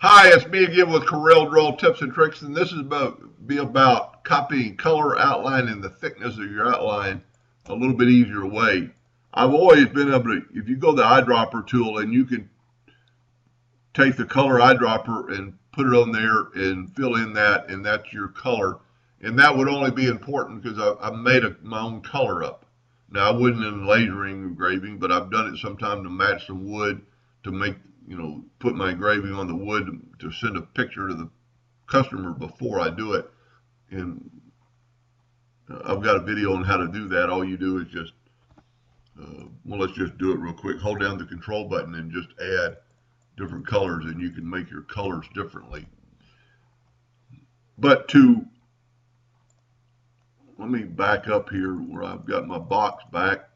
Hi, it's me again with Corel Draw Tips and Tricks, and this is about copying color outline and the thickness of your outline a little bit easier way. I've always been able to, if you go to the eyedropper tool and you can take the color eyedropper and put it on there and fill in that, and that's your color. And that would only be important because I made my own color up. Now, I wouldn't in lasering engraving, but I've done it sometime to match some wood to make, put my engraving on the wood to send a picture to the customer before I do it. And I've got a video on how to do that. All you do is just, well, let's just do it real quick. Hold down the control button and just add different colors, and you can make your colors differently. But let me back up here where I've got my box back.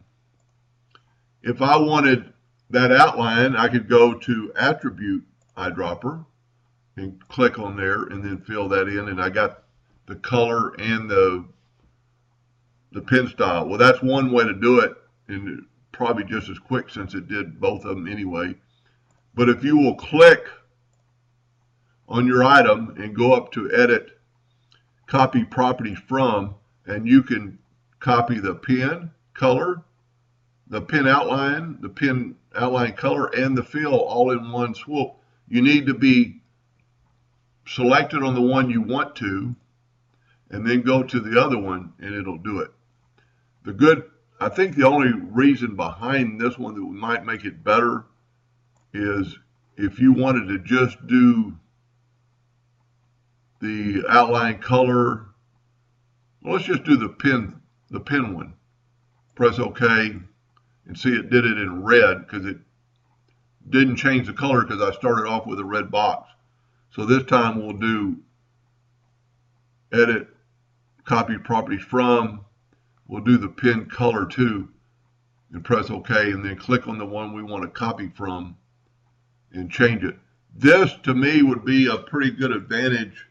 If I wanted that outline, I could go to Attribute Eyedropper and click on there and then fill that in, and I got the color and the pen style. Well, that's one way to do it, and probably just as quick since it did both of them anyway. But if you will click on your item and go up to Edit, Copy Properties From, and you can copy the pen color, the pen outline color, and the fill all in one swoop. You need to be selected on the one you want to, and then go to the other one, and it'll do it. I think the only reason behind this one that might make it better is if you wanted to just do the outline color. Well, let's just do the pen one. Press OK, and see it did it in red because it didn't change the color because I started off with a red box. So this time we'll do Edit, Copy Properties From. We'll do the pen color too, and press OK, and then click on the one we want to copy from and change it. This, to me, would be a pretty good advantage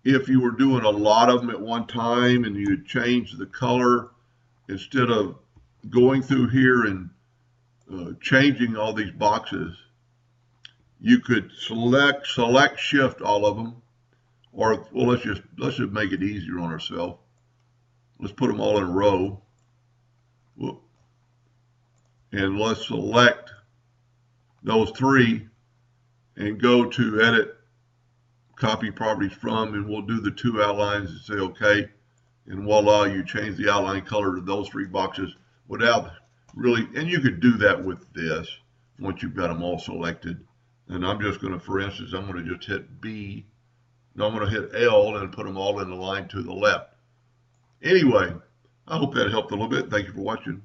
if you were doing a lot of them at one time and you change the color instead of going through here and changing all these boxes. You could select shift all of them, or well, let's just make it easier on ourselves. Let's put them all in a row. Whoop. And let's select those three and go to Edit, Copy Properties From, and we'll do the two outlines and say OK, and voila, you change the outline color to those three boxes without really, and you could do that with this once you've got them all selected. And I'm just going to, for instance, I'm going to just hit B, and I'm going to hit L and put them all in the line to the left. Anyway, I hope that helped a little bit. Thank you for watching.